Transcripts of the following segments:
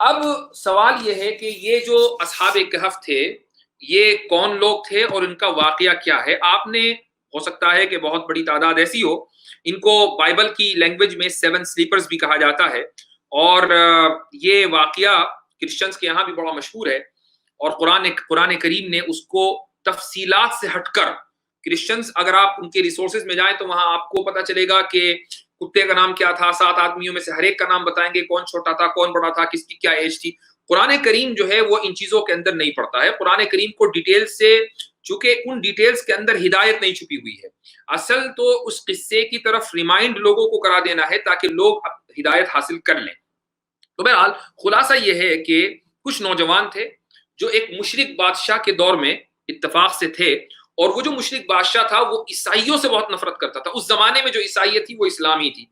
اب سوال یہ ہے کہ یہ جو اصحاب کہف تھے یہ کون لوگ تھے اور ان کا واقعہ کیا ہے؟ آپ نے ہو سکتا ہے کہ بہت بڑی تعداد ایسی ہو، ان کو بائبل کی لینگویج میں 7 سلیپرز بھی کہا جاتا ہے، اور یہ واقعہ کرسچنز کے یہاں بھی بڑا مشہور ہے، اور قرآن کریم نے اس کو تفصیلات سے ہٹ کر، کرسچنز اگر آپ ان کے ریسورسز میں جائیں تو وہاں آپ کو پتہ چلے گا کہ کتے کا نام کیا تھا، 7 آدمیوں میں سے ہر ایک کا نام بتائیں گے، کون چھوٹا تھا کون بڑا تھا، کس کی کیا ایج تھی۔ قرآن کریم جو ہے وہ ان چیزوں کے اندر نہیں پڑتا ہے، قرآن کریم کو ڈیٹیل سے، چونکہ ان ڈیٹیلز کے اندر ہدایت نہیں چھپی ہوئی ہے، اصل تو اس قصے کی طرف ریمائنڈ لوگوں کو کرا دینا ہے تاکہ لوگ ہدایت حاصل کر لیں۔ تو بہرحال خلاصہ یہ ہے کہ کچھ نوجوان تھے جو ایک مشرک بادشاہ کے دور میں اتفاق سے تھے، اور وہ جو مشرک بادشاہ تھا وہ عیسائیوں سے بہت نفرت کرتا تھا۔ اس زمانے میں جو عیسائیت تھی وہ اسلامی تھی۔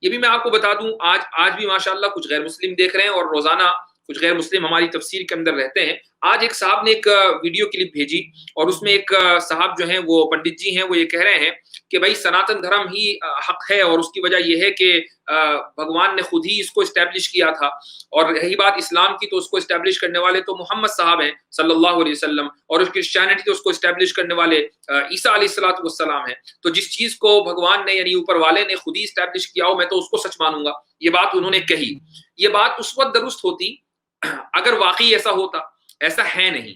یہ بھی میں آپ کو بتا دوں، آج بھی ماشاءاللہ کچھ غیر مسلم دیکھ رہے ہیں، اور روزانہ کچھ غیر مسلم ہماری تفسیر کے اندر رہتے ہیں۔ آج ایک صاحب نے ایک ویڈیو کلپ بھیجی، اور اس میں ایک صاحب جو ہیں وہ پنڈت جی ہیں، وہ یہ کہہ رہے ہیں کہ بھائی سناتن دھرم ہی حق ہے، اور اس کی وجہ یہ ہے کہ بھگوان نے خود ہی اس کو اسٹیبلش کیا تھا، اور رہی بات اسلام کی تو اس کو اسٹیبلش کرنے والے تو محمد صاحب ہیں صلی اللہ علیہ وسلم، اور اس کرسچینٹی تو اس کو اسٹیبلش کرنے والے عیسیٰ علیہ الصلوۃ والسلام ہیں۔ تو جس چیز کو بھگوان نے یعنی اوپر والے نے خود ہی اسٹیبلش کیا ہو، میں تو اس کو سچ مانوں گا۔ یہ بات انہوں نے کہی۔ یہ بات اس وقت درست ہوتی اگر واقعی ایسا ہوتا، ایسا ہے نہیں،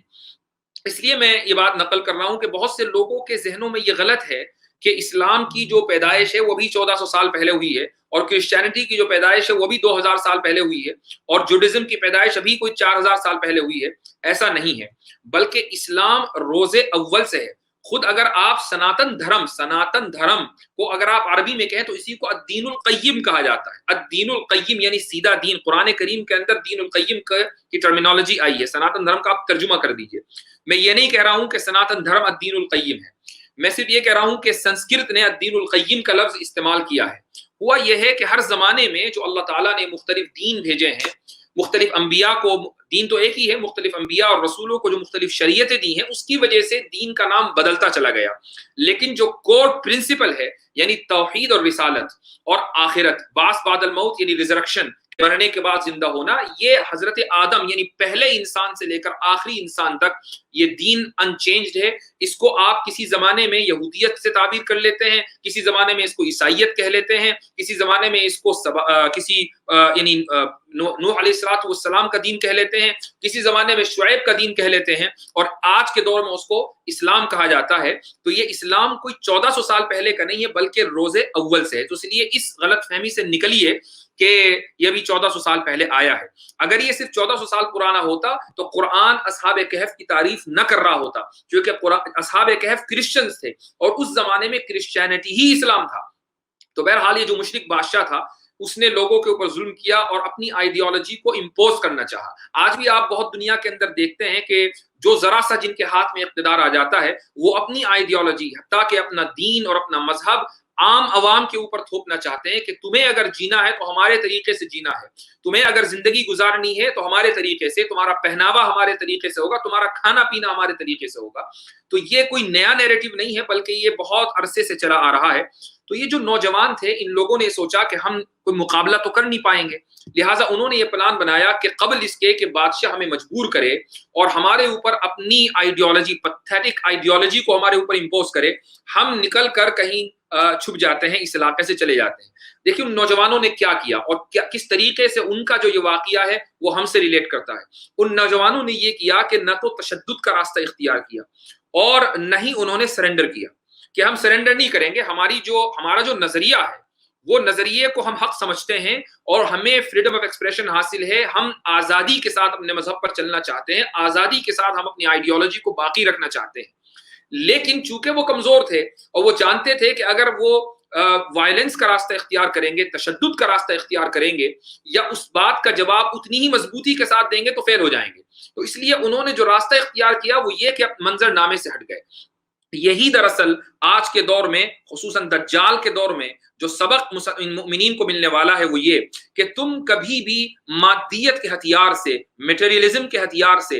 اس لیے میں یہ بات نقل کر رہا ہوں کہ بہت سے لوگوں کے ذہنوں میں یہ غلط ہے کہ اسلام کی جو پیدائش ہے وہ بھی 1400 سال پہلے ہوئی ہے، اور کرسچینٹی کی جو پیدائش ہے وہ بھی 2000 سال پہلے ہوئی ہے، اور جوڈزم کی پیدائش ابھی کوئی 4000 سال پہلے ہوئی ہے۔ ایسا نہیں ہے، بلکہ اسلام روز اول سے ہے۔ خود اگر آپ سناتن دھرم کو اگر آپ عربی میں کہیں تو اسی کو الدین القیم کہا جاتا ہے۔ الدین القیم یعنی سیدھا دین، قرآن کریم کے اندر دین القیم کی ٹرمینالوجی آئی ہے۔ سناتن دھرم کا آپ ترجمہ کر دیجئے۔ میں یہ نہیں کہہ رہا ہوں کہ سناتن دھرم الدین القیم ہے، میں صرف یہ کہہ رہا ہوں کہ سنسکرت نے الدین القیم کا لفظ استعمال کیا ہے۔ ہوا یہ ہے کہ ہر زمانے میں جو اللہ تعالیٰ نے مختلف دین بھیجے ہیں، مختلف انبیاء کو، دین تو ایک ہی ہے، مختلف انبیاء اور رسولوں کو جو مختلف شریعتیں دی ہیں، اس کی وجہ سے دین کا نام بدلتا چلا گیا، لیکن جو کور پرنسپل ہے یعنی توحید اور رسالت اور آخرت، بعث بعد الموت یعنی ریزرکشن، مرنے کے بعد زندہ ہونا، یہ حضرت آدم یعنی پہلے انسان سے لے کر آخری انسان تک یہ دین انچینجڈ ہے۔ اس کو آپ کسی زمانے میں یہودیت سے تعبیر کر لیتے ہیں، کسی زمانے میں اس کو عیسائیت کہہ لیتے ہیں، کسی زمانے میں اس کو یعنی نوح علیہ الصلوۃ والسلام کا دین کہہ لیتے ہیں، کسی زمانے میں شعیب کا دین کہہ لیتے ہیں، اور آج کے دور میں اس کو اسلام کہا جاتا ہے۔ تو یہ اسلام کوئی 1400 سال پہلے کا نہیں ہے، بلکہ روز اول سے ہے۔ تو اس لیے اس غلط فہمی سے نکلیے کہ یہ بھی 1400 سال پہلے آیا ہے۔ اگر یہ صرف 1400 سال پرانا ہوتا تو قرآن اصحاب کہف کی تعریف نہ کر رہا ہوتا، کیونکہ اصحاب کہف کرسچنز تھے، اور اس زمانے میں کرسچینٹی ہی اسلام تھا۔ تو بہرحال یہ جو مشرک بادشاہ تھا اس نے لوگوں کے اوپر ظلم کیا اور اپنی آئیڈیالوجی کو امپوز کرنا چاہا۔ آج بھی آپ بہت دنیا کے اندر دیکھتے ہیں کہ جو ذرا سا جن کے ہاتھ میں اقتدار آ جاتا ہے وہ اپنی آئیڈیالوجی حتیٰ کہ اپنا دین اور اپنا مذہب عام عوام کے اوپر تھوپنا چاہتے ہیں کہ تمہیں اگر جینا ہے تو ہمارے طریقے سے جینا ہے، تمہیں اگر زندگی گزارنی ہے تو ہمارے طریقے سے، تمہارا پہناوا ہمارے طریقے سے ہوگا، تمہارا کھانا پینا ہمارے طریقے سے ہوگا۔ تو یہ کوئی نیا نیریٹو نہیں ہے، بلکہ یہ بہت عرصے سے چلا آ رہا ہے۔ تو یہ جو نوجوان تھے، ان لوگوں نے سوچا کہ ہم کوئی مقابلہ تو کر نہیں پائیں گے، لہٰذا انہوں نے یہ پلان بنایا کہ قبل اس کے کہ بادشاہ ہمیں مجبور کرے اور ہمارے اوپر اپنی آئیڈیالوجی، پیتھیٹک آئیڈیالوجی کو ہمارے اوپر امپوز کرے، ہم نکل کر کہیں چھپ جاتے ہیں، اس علاقے سے چلے جاتے ہیں۔ دیکھیں ان نوجوانوں نے کیا کیا اور کس طریقے سے ان کا جو یہ واقعہ ہے وہ ہم سے ریلیٹ کرتا ہے۔ ان نوجوانوں نے یہ کیا کہ نہ تو تشدد کا راستہ اختیار کیا اور نہ ہی انہوں نے سرنڈر کیا کہ ہم سرنڈر نہیں کریں گے، ہمارا جو نظریہ ہے وہ نظریے کو ہم حق سمجھتے ہیں اور ہمیں فریڈم آف ایکسپریشن حاصل ہے، ہم آزادی کے ساتھ اپنے مذہب پر چلنا چاہتے ہیں، آزادی کے ساتھ ہم اپنی آئیڈیالوجی کو باقی رکھنا چاہتے ہیں۔ لیکن چونکہ وہ کمزور تھے اور وہ جانتے تھے کہ اگر وہ وائلنس کا راستہ اختیار کریں گے، تشدد کا راستہ اختیار کریں گے، یا اس بات کا جواب اتنی ہی مضبوطی کے ساتھ دیں گے تو فیل ہو جائیں گے۔ تو اس لیے انہوں نے جو راستہ اختیار کیا وہ یہ کہ منظر نامے سے ہٹ گئے۔ یہی دراصل آج کے دور میں، خصوصاً دجال کے دور میں، جو سبق مومنین کو ملنے والا ہے وہ یہ کہ تم کبھی بھی مادیت کے ہتھیار سے، میٹیریلزم کے ہتھیار سے،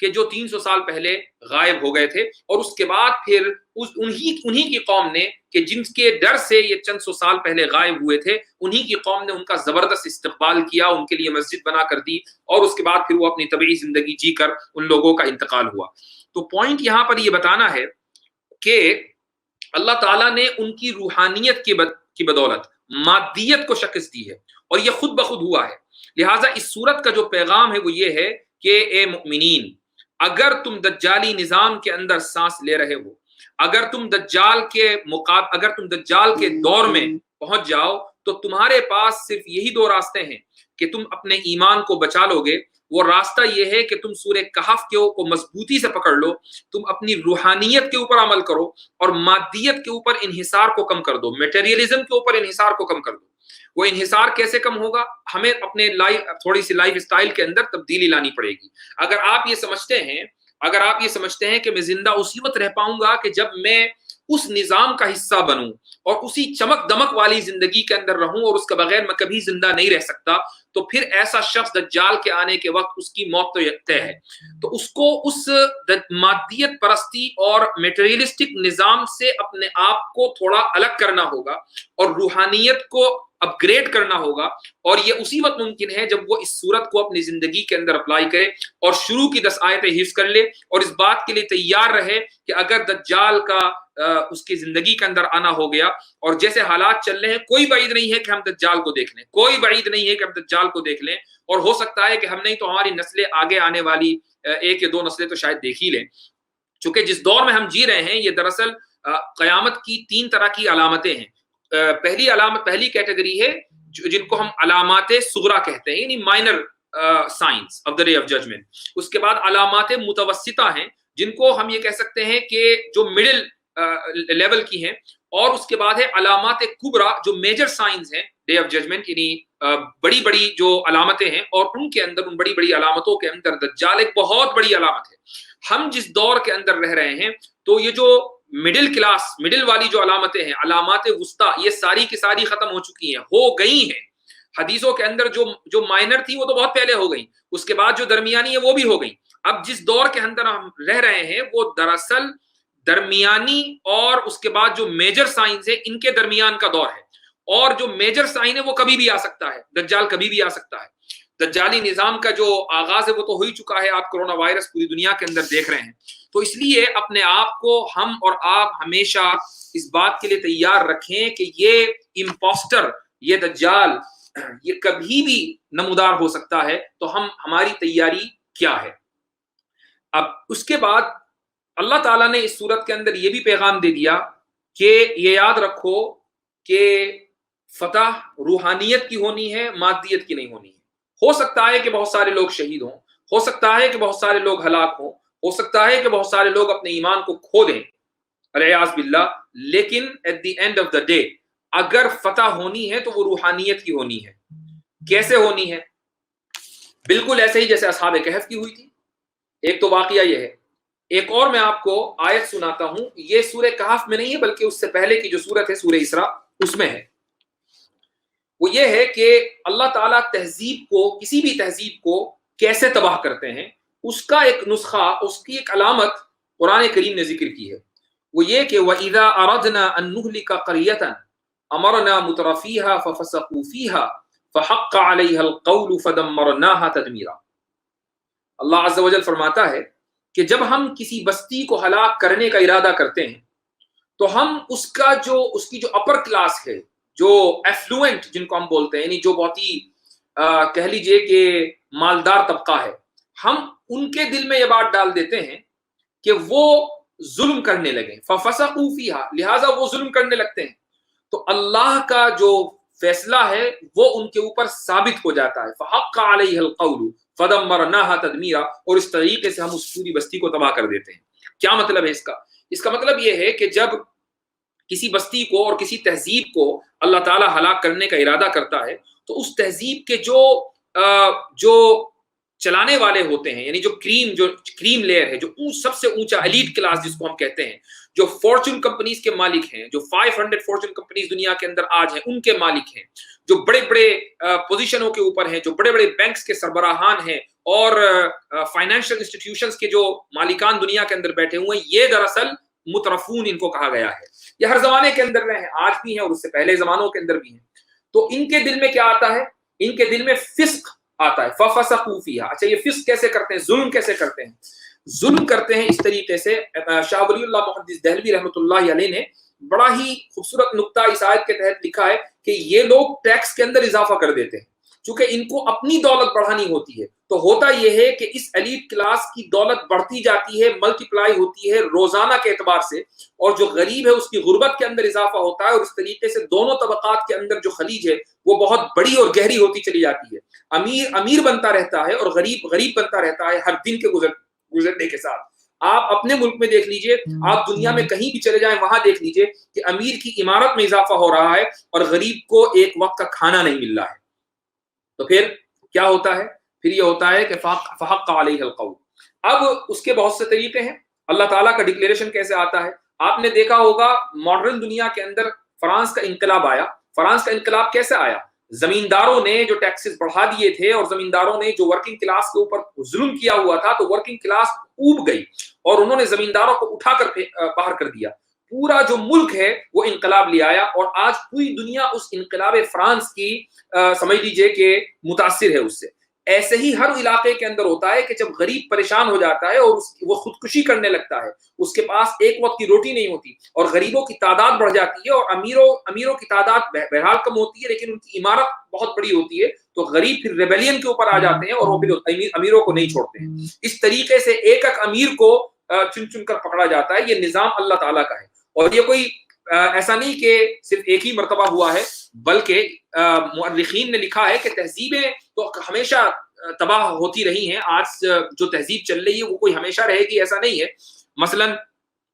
کہ جو 300 سال پہلے غائب ہو گئے تھے، اور اس کے بعد پھر انہی کی قوم نے کہ جن کے ڈر سے یہ چند سو سال پہلے غائب ہوئے تھے، انہی کی قوم نے ان کا زبردست استقبال کیا، ان کے لیے مسجد بنا کر دی، اور اس کے بعد پھر وہ اپنی طبعی زندگی جی کر ان لوگوں کا انتقال ہوا۔ تو پوائنٹ یہاں پر یہ بتانا ہے کہ اللہ تعالیٰ نے ان کی روحانیت کی بدولت مادیت کو شکست دی ہے، اور یہ خود بخود ہوا ہے۔ لہٰذا اس صورت کا جو پیغام ہے وہ یہ ہے کہ اے مؤمنین، اگر تم دجالی نظام کے اندر سانس لے رہے ہو، اگر تم دجال کے دور میں پہنچ جاؤ، تو تمہارے پاس صرف یہی دو راستے ہیں کہ تم اپنے ایمان کو بچا لو گے۔ وہ راستہ یہ ہے کہ تم سورہ کہف کو مضبوطی سے پکڑ لو، تم اپنی روحانیت کے اوپر عمل کرو، اور مادیت کے اوپر انحصار کو کم کر دو، میٹیریلزم کے اوپر انحصار کو کم کر دو۔ وہ انحصار کیسے کم ہوگا؟ ہمیں اپنے تھوڑی سی لائف اسٹائل کے اندر تبدیلی لانی پڑے گی۔ اگر آپ یہ سمجھتے ہیں کہ میں زندہ اسی وقت رہ پاؤں گا کہ جب میں اس نظام کا حصہ بنوں اور اسی چمک دمک والی زندگی کے اندر رہوں، اور اس کے بغیر میں کبھی زندہ نہیں رہ سکتا، تو پھر ایسا شخص دجال کے آنے کے وقت اس کی موت تو طے ہے۔ تو اس کو اس مادیت پرستی اور میٹیریلسٹک نظام سے اپنے آپ کو تھوڑا الگ کرنا ہوگا، اور روحانیت کو اپ گریڈ کرنا ہوگا، اور یہ اسی وقت ممکن ہے جب وہ اس صورت کو اپنی زندگی کے اندر اپلائی کرے اور شروع کی 10 آیتیں حفظ کر لے، اور اس بات کے لیے تیار رہے کہ اگر دجال کا اس کی زندگی کے اندر آنا ہو گیا، اور جیسے حالات چل رہے ہیں، کوئی بعید نہیں ہے کہ ہم دجال کو دیکھ لیں، اور ہو سکتا ہے کہ ہم نہیں تو ہماری نسلیں آگے آنے والی 1 یا 2 نسلیں تو شاید دیکھ ہی لیں، چونکہ جس دور میں ہم جی رہے ہیں یہ دراصل قیامت کی 3 طرح کی علامتیں ہیں۔ پہلی کیٹیگری ہے جن کو ہم علامات صغرا کہتے ہیں، یعنی minor signs of the day of judgement. اس کے بعد علامات متوسطہ ہیں، جن کو ہم یہ کہہ سکتے ہیں کہ جو مڈل لیول کی ہیں، اور اس کے بعد ہے علامات کبرا جو میجر سائنس ہیں ڈے آف ججمنٹ، یعنی بڑی بڑی جو علامتیں ہیں، اور ان کے اندر، ان بڑی بڑی علامتوں کے اندر دجال ایک بہت بڑی علامت ہے۔ ہم جس دور کے اندر رہ رہے ہیں، تو یہ جو مڈل والی جو علامتیں ہیں، علامات وسطیٰ، یہ ساری کی ساری ختم ہو چکی ہیں، ہو گئی ہیں۔ حدیثوں کے اندر جو مائنر تھی وہ تو بہت پہلے ہو گئی، اس کے بعد جو درمیانی ہے وہ بھی ہو گئی۔ اب جس دور کے اندر ہم رہ رہے ہیں وہ دراصل درمیانی اور اس کے بعد جو میجر سائنس ہے ان کے درمیان کا دور ہے، اور جو میجر سائن ہے وہ کبھی بھی آ سکتا ہے، دجال کبھی بھی آ سکتا ہے۔ دجالی نظام کا جو آغاز ہے وہ تو ہو ہی چکا ہے، آپ کرونا وائرس پوری دنیا کے اندر دیکھ رہے ہیں۔ تو اس لیے اپنے آپ کو ہم اور آپ ہمیشہ اس بات کے لیے تیار رکھیں کہ یہ امپوسٹر، یہ دجال، یہ کبھی بھی نمودار ہو سکتا ہے، تو ہماری تیاری کیا ہے۔ اب اس کے بعد اللہ تعالیٰ نے اس صورت کے اندر یہ بھی پیغام دے دیا کہ یہ یاد رکھو کہ فتح روحانیت کی ہونی ہے، مادیت کی نہیں ہونی ہے۔ ہو سکتا ہے کہ بہت سارے لوگ شہید ہوں، ہو سکتا ہے کہ بہت سارے لوگ ہلاک ہوں، ہو سکتا ہے کہ بہت سارے لوگ اپنے ایمان کو کھو دیں، والعیاذ باللہ، لیکن at the end of the day اگر فتح ہونی ہے تو وہ روحانیت کی ہونی ہے۔ کیسے ہونی ہے؟ بالکل ایسے ہی جیسے اصحاب کہف کی ہوئی تھی۔ ایک تو واقعہ یہ ہے، ایک اور میں آپ کو آیت سناتا ہوں، یہ سورہ کہف میں نہیں ہے بلکہ اس سے پہلے کی جو سورت ہے سورہ اسراء، اس میں ہے۔ وہ یہ ہے کہ اللہ تعالیٰ تہذیب کو، کسی بھی تہذیب کو کیسے تباہ کرتے ہیں، اس کا ایک نسخہ، اس کی ایک علامت قرآن کریم نے ذکر کی ہے۔ وہ یہ کہ وَإِذَا أَرَدْنَا أَن نُهْلِكَ قَرْيَةً أَمَرْنَا مُتْرَفِيهَا فَفَسَقُوا فِيهَا فَحَقَّ عَلَيْهَا الْقَوْلُ فَدَمَّرْنَاهَا تَدْمِيرًا۔ اللہ عز وجل فرماتا ہے کہ جب ہم کسی بستی کو ہلاک کرنے کا ارادہ کرتے ہیں تو ہم اس کی جو اپر کلاس ہے، جو ایفلوئنٹ جن کو ہم بولتے ہیں، یعنی جو بہت ہی کہہ لیجئے کہ مالدار طبقہ ہے، ہم ان کے دل میں یہ بات ڈال دیتے ہیں کہ وہ ظلم کرنے لگیں، فَفَسَقُوا فِيهَا، لہٰذا وہ ظلم کرنے لگتے ہیں، تو اللہ کا جو فیصلہ ہے وہ ان کے اوپر ثابت ہو جاتا ہے، فَحَقَّ عَلَيْهَا الْقَوْلُ فَدَمَّرْنَاهَا تَدْمِيرًا، اور اس طریقے سے ہم اس پوری بستی کو تباہ کر دیتے ہیں۔ کیا مطلب ہے اس کا؟ اس کا مطلب یہ ہے کہ جب کسی بستی کو اور کسی تہذیب کو اللہ تعالیٰ ہلاک کرنے کا ارادہ کرتا ہے تو اس تہذیب کے جو چلانے والے ہوتے ہیں، یعنی جو کریم لیئر ہے، جو سب سے اونچا ایلیٹ کلاس جس کو ہم کہتے ہیں، جو فارچون کمپنیز کے مالک ہیں، جو 500 فارچون کمپنیز دنیا کے اندر آج ہیں، ان کے مالک ہیں، جو بڑے بڑے پوزیشنوں کے اوپر ہیں، جو بڑے بڑے بینکس کے سربراہان ہیں اور فائنینشیل انسٹیٹیوشنز کے جو مالکان دنیا کے اندر بیٹھے ہوئے ہیں، یہ دراصل مترفون ان کو کہا گیا ہے. یہ ہر زمانے کے اندر رہے ہیں، آج بھی ہیں اور اس سے پہلے زمانوں کے اندر بھی ہیں. تو ان کے دل میں کیا آتا ہے؟ ان کے دل میں فسق آتا ہے. فَفَسَقُوا فِيهَا. اچھا، یہ فسق کیسے کرتے ہیں؟ ظلم کیسے کرتے ہیں؟ ظلم کرتے ہیں اس طریقے سے. شاہ ولی اللہ محدث دہلوی رحمۃ اللہ علیہ نے بڑا ہی خوبصورت نقطہ اس آیت کے تحت لکھا ہے کہ یہ لوگ ٹیکس کے اندر اضافہ کر دیتے ہیں چونکہ ان کو اپنی دولت بڑھانی ہوتی ہے. تو ہوتا یہ ہے کہ اس ایلیٹ کلاس کی دولت بڑھتی جاتی ہے، ملٹی پلائی ہوتی ہے روزانہ کے اعتبار سے، اور جو غریب ہے اس کی غربت کے اندر اضافہ ہوتا ہے، اور اس طریقے سے دونوں طبقات کے اندر جو خلیج ہے وہ بہت بڑی اور گہری ہوتی چلی جاتی ہے. امیر بنتا رہتا ہے اور غریب بنتا رہتا ہے ہر دن کے گزرنے کے ساتھ. آپ اپنے ملک میں دیکھ لیجئے، آپ دنیا میں کہیں بھی چلے جائیں وہاں دیکھ لیجئے کہ امیر کی عمارت میں اضافہ ہو رہا ہے اور غریب کو ایک وقت کا کھانا نہیں مل رہا ہے. تو پھر کیا ہوتا ہے؟ پھر یہ ہوتا ہے کہ فحق علیہ القول. اب اس کے بہت سے طریقے ہیں. اللہ تعالیٰ کا ڈکلیریشن کیسے آتا ہے؟ آپ نے دیکھا ہوگا ماڈرن دنیا کے اندر فرانس کا انقلاب آیا. فرانس کا انقلاب کیسے آیا؟ زمینداروں نے جو ٹیکسز بڑھا دیے تھے اور زمینداروں نے جو ورکنگ کلاس کے اوپر ظلم کیا ہوا تھا، تو ورکنگ کلاس اوب گئی اور انہوں نے زمینداروں کو اٹھا کر باہر کر دیا. پورا جو ملک ہے وہ انقلاب لے آیا، اور آج پوری دنیا اس انقلاب فرانس کی سمجھ لیجئے کہ متاثر ہے اس سے. ایسے ہی ہر علاقے کے اندر ہوتا ہے کہ جب غریب پریشان ہو جاتا ہے اور وہ خودکشی کرنے لگتا ہے، اس کے پاس ایک وقت کی روٹی نہیں ہوتی اور غریبوں کی تعداد بڑھ جاتی ہے اور امیروں کی تعداد بہرحال کم ہوتی ہے لیکن ان کی عمارت بہت بڑی ہوتی ہے، تو غریب پھر ریبیلین کے اوپر آ جاتے ہیں اور وہ پھر امیروں کو نہیں چھوڑتے ہیں. اس طریقے سے ایک امیر کو چن کر پکڑا جاتا ہے. یہ نظام اللہ تعالیٰ کا ہے، اور یہ کوئی ایسا نہیں کہ صرف ایک ہی مرتبہ ہوا ہے، بلکہ مورخین نے لکھا ہے کہ تہذیبیں تو ہمیشہ تباہ ہوتی رہی ہیں. آج جو تہذیب چل رہی ہے وہ کوئی ہمیشہ رہے گی ایسا نہیں ہے. مثلا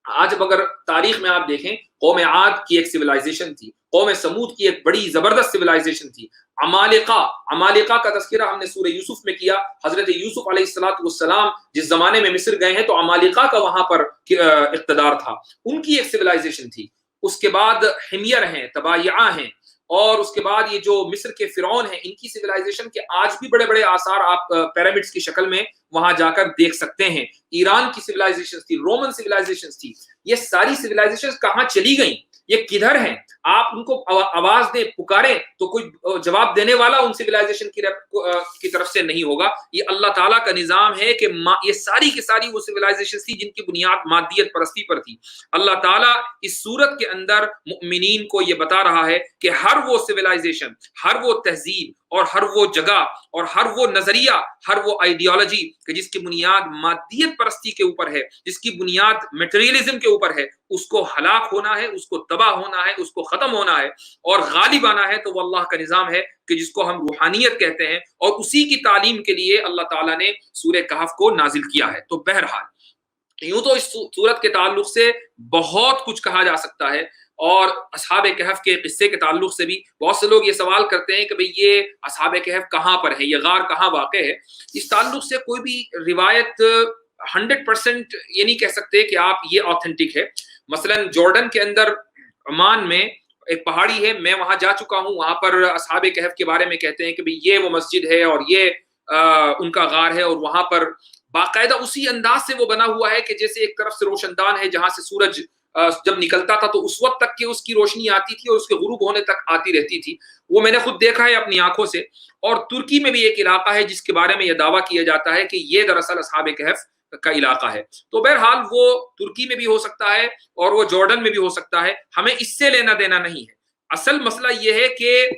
آج اگر تاریخ میں آپ دیکھیں، قوم عاد کی ایک سویلائزیشن تھی، قوم سمود کی ایک بڑی زبردست سویلائزیشن تھی. عمالقہ کا تذکرہ ہم نے سورہ یوسف میں کیا. حضرت یوسف علیہ السلام جس زمانے میں مصر گئے ہیں تو عمالقہ کا وہاں پر اقتدار تھا، ان کی ایک سویلائزیشن تھی. اس کے بعد حمیر ہیں، تبایعہ ہیں، اور اس کے بعد یہ جو مصر کے فرعون ہیں، ان کی سویلائزیشن کے آج بھی بڑے بڑے آثار آپ پیرامڈز کی شکل میں وہاں جا کر دیکھ سکتے ہیں. ایران کی سویلائزیشن تھی، رومن سویلائزیشن تھی. یہ ساری سویلائزیشن کہاں چلی گئیں؟ یہ کدھر ہیں؟ آپ ان کو آواز دیں، پکاریں تو کوئی جواب دینے والا ان سویلائزیشن کی طرف سے نہیں ہوگا. یہ اللہ تعالیٰ کا نظام ہے کہ یہ ساری کی ساری وہ سویلائزیشن تھی جن کی بنیاد مادیت پرستی پر تھی. اللہ تعالیٰ اس صورت کے اندر مؤمنین کو یہ بتا رہا ہے کہ ہر وہ سویلائزیشن، ہر وہ تہذیب اور ہر وہ جگہ اور ہر وہ نظریہ، ہر وہ آئیڈیالوجی کہ جس کی بنیاد مادیت پرستی کے اوپر ہے، جس کی بنیاد میٹریلزم کے اوپر ہے، اس کو ہلاک ہونا ہے، اس کو تباہ ہونا ہے، اس کو ختم ہونا ہے اور غالب آنا ہے. تو وہ اللہ کا نظام ہے کہ جس کو ہم روحانیت کہتے ہیں، اور اسی کی تعلیم کے لیے اللہ تعالیٰ نے سورہ کہف کو نازل کیا ہے. تو بہرحال یوں تو اس سورت کے تعلق سے بہت کچھ کہا جا سکتا ہے، اور اصحاب کہف کے قصے کے تعلق سے بھی بہت سے لوگ یہ سوال کرتے ہیں کہ بھئی یہ اصحاب کہف کہاں پر ہے، یہ غار کہاں واقع ہے. اس تعلق سے کوئی بھی روایت 100% یہ نہیں کہہ سکتے کہ آپ یہ آتھینٹک ہے. مثلا جارڈن کے اندر عمان میں ایک پہاڑی ہے، میں وہاں جا چکا ہوں، وہاں پر اصحاب کہف کے بارے میں کہتے ہیں کہ بھئی یہ وہ مسجد ہے اور یہ ان کا غار ہے، اور وہاں پر باقاعدہ اسی انداز سے وہ بنا ہوا ہے کہ جیسے ایک طرف سے روشن دان ہے جہاں سے سورج جب نکلتا تھا تو اس وقت تک کہ اس کی روشنی آتی تھی اور اس کے غروب ہونے تک آتی رہتی تھی. وہ میں نے خود دیکھا ہے اپنی آنکھوں سے. اور ترکی میں بھی ایک علاقہ ہے جس کے بارے میں یہ دعویٰ کیا جاتا ہے کہ یہ دراصل اصحاب کہف کا علاقہ ہے. تو بہرحال وہ ترکی میں بھی ہو سکتا ہے اور وہ جارڈن میں بھی ہو سکتا ہے، ہمیں اس سے لینا دینا نہیں ہے. اصل مسئلہ یہ ہے کہ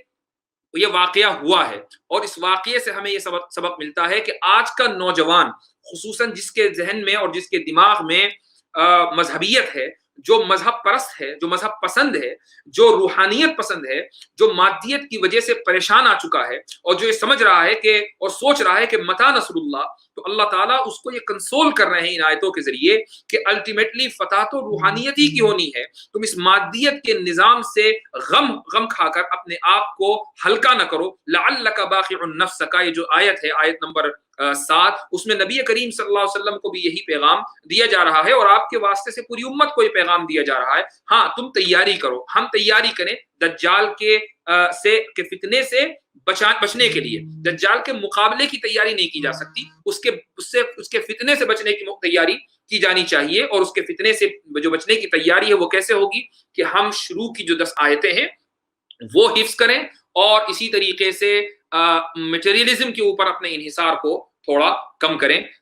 یہ واقعہ ہوا ہے، اور اس واقعے سے ہمیں یہ سبق ملتا ہے کہ آج کا نوجوان، خصوصاً جس کے ذہن میں اور جس کے دماغ میں مذہبیت ہے، جو مذہب پرست ہے، جو مذہب پسند ہے، جو روحانیت پسند ہے، جو مادیت کی وجہ سے پریشان آ چکا ہے، اور جو یہ سمجھ رہا ہے کہ اور سوچ رہا ہے کہ متى نصر اللہ، تو اللہ تعالیٰ اس کو یہ کنسول کر رہے ہیں ان آیتوں کے ذریعے کہ الٹیمیٹلی فتح تو روحانیت ہی کی ہونی ہے. تم اس مادیت کے نظام سے غم کھا کر اپنے آپ کو ہلکا نہ کرو. لعلک باخع نفسک، یہ جو آیت ہے، آیت نمبر 7 اس میں نبی کریم صلی اللہ علیہ وسلم کو بھی یہی پیغام دیا جا رہا ہے اور آپ کے واسطے سے پوری امت کو یہ پیغام دیا جا رہا ہے. ہاں تم تیاری کرو, ہم تیاری کریں دجال کے فتنے سے بچنے کے لیے. دجال کے مقابلے کی تیاری نہیں کی جا سکتی, اس کے فتنے سے بچنے کی تیاری کی جانی چاہیے. اور اس کے فتنے سے جو بچنے کی تیاری ہے وہ کیسے ہوگی کہ ہم شروع کی جو 10 آیتیں ہیں وہ حفظ کریں اور اسی طریقے سے میٹیریلزم کے اوپر اپنے انحصار کو تھوڑا کم کریں.